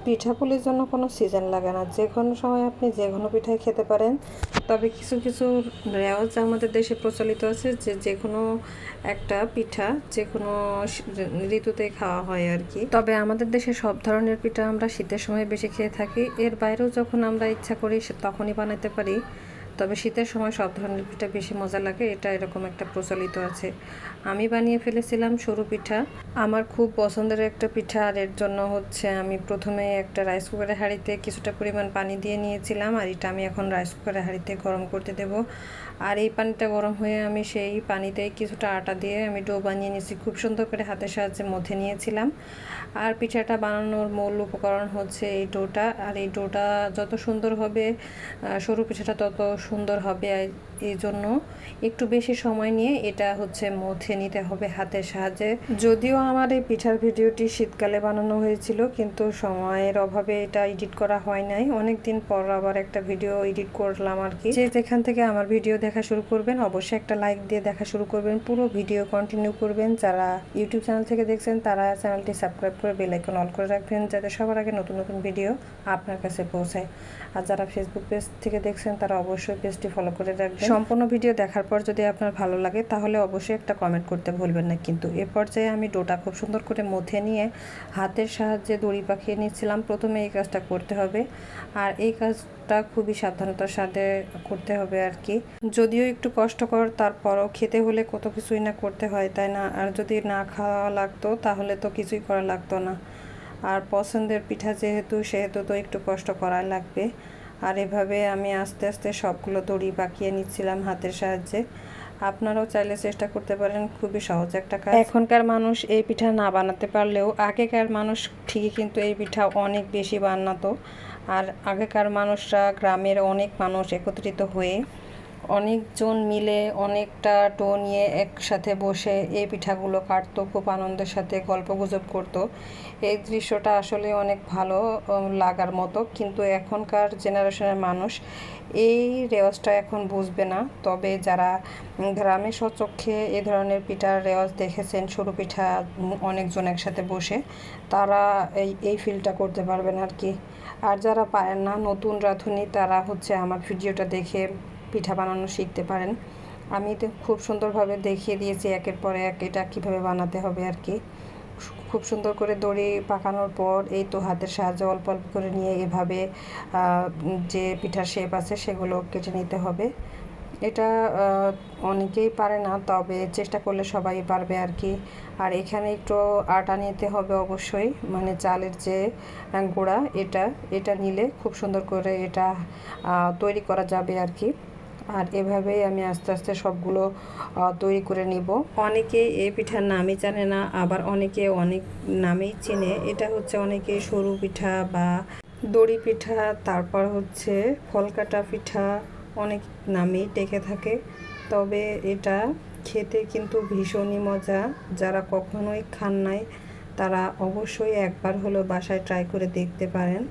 পিঠাপুলির জন্য কোনো সিজন লাগে না, যে কোনো সময় আপনি যে কোনো পিঠাই খেতে পারেন। তবে কিছু কিছু রেওয়াজ আমাদের দেশে প্রচলিত আছে যে যে কোনো একটা পিঠা যে কোনো ঋতুতে খাওয়া হয় আর কি। তবে আমাদের দেশে সব ধরনের পিঠা আমরা শীতের সময় বেশি খেয়ে থাকি, এর বাইরেও যখন আমরা ইচ্ছা করি তখনই বানাতে পারি। তবে শীতের সময় সব ধরনের পিঠা বেশি মজা লাগে, এটা এরকম একটা প্রচলিত আছে। আমি বানিয়ে ফেলেছিলাম সরু পিঠা, আমার খুব পছন্দের একটা পিঠা। আর এর জন্য হচ্ছে আমি প্রথমে একটা রাইস কুকারের হাঁড়িতে কিছুটা পরিমাণ পানি দিয়ে নিয়েছিলাম, আর এটা আমি এখন রাইস কুকারের হাঁড়িতে গরম করতে দেব। আর এই পানিটা গরম হয়ে আমি সেই পানিতে কিছুটা আটা দিয়ে আমি ডো বানিয়ে নিয়েছি, খুব সুন্দর করে হাতের সাহায্যে মধ্যে নিয়েছিলাম। আর পিঠাটা বানানোর মূল উপকরণ হচ্ছে এই ডোটা, আর এই ডোটা যত সুন্দর হবে সরু পিঠাটা তত সুন্দর হবে। এই জন্য একটু বেশি সময় নিয়ে এটা হচ্ছে মধ্যে নিতে হবে হাতের সাহায্যে। যদিও আমার এই পিঠার ভিডিওটি শীতকালে বানানো হয়েছিল, কিন্তু সময়ের অভাবে এটা এডিট করা হয় নাই। অনেক দিন পর আবার একটা ভিডিও এডিট করলাম আর কি। যে যেখান থেকে আমার ভিডিও দেখা শুরু করবেন অবশ্যই একটা লাইক দিয়ে দেখা শুরু করবেন, পুরো ভিডিও কন্টিনিউ করবেন। যারা ইউটিউব চ্যানেল থেকে দেখছেন তারা চ্যানেলটি সাবস্ক্রাইব করে বেল আইকন অল করে রাখবেন, যাতে সবার আগে নতুন নতুন ভিডিও আপনার কাছে পৌঁছায়। আর যারা ফেসবুক পেজ থেকে দেখছেন তারা অবশ্যই পেজটি ফলো করে রাখবেন। সম্পূর্ণ ভিডিও দেখার পর যদি আপনার ভালো লাগে তাহলে অবশ্যই একটা কমেন্ট করতে ভুলবেন না। কিন্তু এ পর্যায়ে আমি ডোটা খুব সুন্দর করে মধ্যে নিয়ে হাতের সাহায্যে দড়ি পাকিয়ে নিচ্ছিলাম। প্রথমে এই কাজটা করতে হবে, আর এই কাজটা খুবই সাবধানতার সাথে করতে হবে আর কি। যদিও একটু কষ্টকর, তারপরও খেতে হলে কত কিছুই না করতে হয়, তাই না? আর যদি না খাওয়া লাগতো তাহলে তো কিছুই করা লাগতো না। আর পছন্দের পিঠা সেহেতু তো একটু কষ্ট করা লাগবে। আর এভাবে আমি আস্তে আস্তে সবগুলো দড়ি পাকিয়ে নিচ্ছিলাম হাতের সাহায্যে। আপনারাও চাইলে চেষ্টা করতে পারেন, খুবই সহজ একটা কাজ। এখনকার মানুষ এই পিঠা না বানাতে পারলেও আগেকার মানুষ ঠিকই কিন্তু এই পিঠা অনেক বেশি বানাতো। আর আগেকার মানুষরা গ্রামের অনেক মানুষ একত্রিত হয়ে অনেকজন মিলে অনেকটা ডো নিয়ে একসাথে বসে এই পিঠাগুলো কাটতো, খুব আনন্দের সাথে গল্পগুজব করতো। এই দৃশ্যটা আসলে অনেক ভালো লাগার মতো। কিন্তু এখনকার জেনারেশনের মানুষ এই রেওয়াজটা এখন বুঝবে না। তবে যারা গ্রামে স্বচক্ষে এ ধরনের পিঠার রেওয়াজ দেখেছেন, সরু পিঠা অনেকজন একসাথে বসে, তারা এই ফিলটা করতে পারবেন আর কি। আর যারা পারেন না, নতুন রাঁধুনি, তারা হচ্ছে আমার ভিডিওটা দেখে পিঠা বানানো শিখতে পারেন। আমি তো খুব সুন্দরভাবে দেখিয়ে দিয়েছি একের পর এক এটা কীভাবে বানাতে হবে আর কি। খুব সুন্দর করে দড়ি পাকানোর পর এই তো হাতের সাহায্যে অল্প অল্প করে নিয়ে এভাবে যে পিঠার শেপ আছে সেগুলো কেটে নিতে হবে। এটা অনেকেই পারে না, তবে চেষ্টা করলে সবাই পারবে আর কি। আর এখানে একটু আটা নিতে হবে অবশ্যই, মানে চালের যে গুঁড়া, এটা নিলে খুব সুন্দর করে এটা তৈরি করা যাবে আর কি। আর এভাবেই আমি আস্তে আস্তে সবগুলো তৈরি করে নিব। অনেকে এই পিঠার নামই জানে না, আবার অনেকে অনেক নামেই চেনে। এটা হচ্ছে অনেকে সরু পিঠা বা দড়ি পিঠা, তারপর হচ্ছে ফলকাটা পিঠা, অনেক নামেই ডেকে থাকে। তবে এটা খেতে কিন্তু ভীষণই মজা। যারা কখনোই খান নাই তারা অবশ্যই একবার হলো বাসায় ট্রাই করে দেখতে পারেন।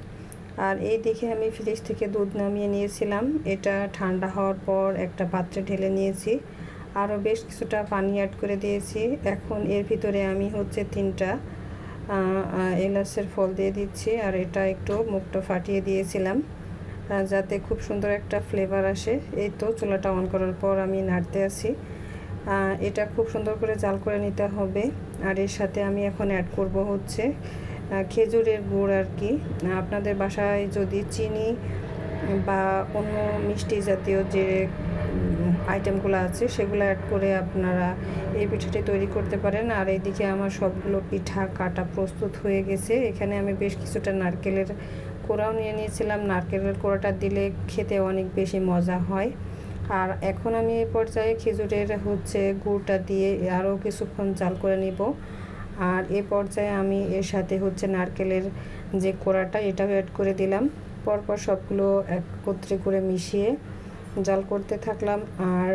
আর এই দিকে আমি ফ্রিজ থেকে দুধ নামিয়ে নিয়েছিলাম, এটা ঠান্ডা হওয়ার পর একটা পাত্রে ঢেলে নিয়েছি, আরও বেশ কিছুটা পানি অ্যাড করে দিয়েছি। এখন এর ভিতরে আমি হচ্ছে 3টা এলাচের ফল দিয়ে দিচ্ছি, আর এটা একটু মুখটা ফাটিয়ে দিয়েছিলাম যাতে খুব সুন্দর একটা ফ্লেভার আসে। এই তো চুলাটা অন করার পর আমি নাড়তে আছি। এটা খুব সুন্দর করে জাল করে নিতে হবে। আর এর সাথে আমি এখন অ্যাড করব হচ্ছে খেজুরের গুড় আর কি। আপনাদের বাসায় যদি চিনি বা অন্য মিষ্টি জাতীয় যে আইটেমগুলো আছে সেগুলো অ্যাড করে আপনারা এই পিঠাটি তৈরি করতে পারেন। আর এইদিকে আমার সবগুলো পিঠা কাটা প্রস্তুত হয়ে গেছে। এখানে আমি বেশ কিছুটা নারকেলের কোড়াও নিয়ে নিয়েছিলাম, নারকেলের কোড়াটা দিলে খেতে অনেক বেশি মজা হয়। আর এখন আমি এই পর্যায়ে খেজুরের হচ্ছে গুড়টা দিয়ে আরও কিছুক্ষণ জাল করে নিব। আর এই পর্যায়ে আমি এর সাথে হচ্ছে নারকেলের যে কোড়াটা এটাও অ্যাড করে দিলাম। পরপর সবগুলো একত্রে করে মিশিয়ে জাল করতে থাকলাম। আর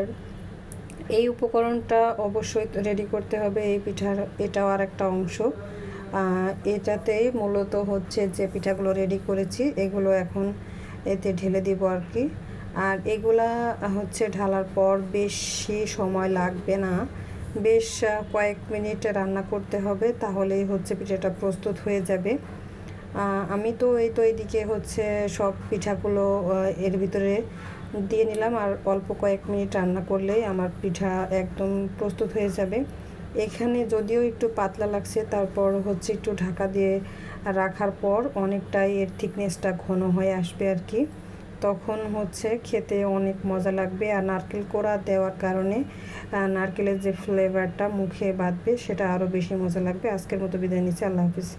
এই উপকরণটা অবশ্যই রেডি করতে হবে এই পিঠার, এটাও আর একটা অংশ। এটাতেই মূলত হচ্ছে যে পিঠাগুলো রেডি করেছি এগুলো এখন এতে ঢেলে দিব আর কি। আর এগুলা হচ্ছে ঢালার পর বেশি সময় লাগবে না, বেশ কয়েক মিনিট রান্না করতে হবে, তাহলেই হচ্ছে পিঠাটা প্রস্তুত হয়ে যাবে। আমি তো এদিকে হচ্ছে সব পিঠাগুলো এর ভিতরে দিয়ে নিলাম, আর অল্প কয়েক মিনিট রান্না করলেই আমার পিঠা একদম প্রস্তুত হয়ে যাবে। এখানে যদিও একটু পাতলা লাগছে, তারপর হচ্ছে একটু ঢাকা দিয়ে রাখার পর অনেকটাই এর থিকনেসটা ঘন হয়ে আসবে আর কি। তখন হচ্ছে খেতে অনেক মজা লাগবে, আর নারকেল কোড়া দেওয়ার কারণে নারকেলের যে ফ্লেভারটা মুখে বাঁধবে সেটা আরও বেশি মজা লাগবে। আজকের মতো বিদায় নিচ্ছি, আল্লাহ হাফিজ।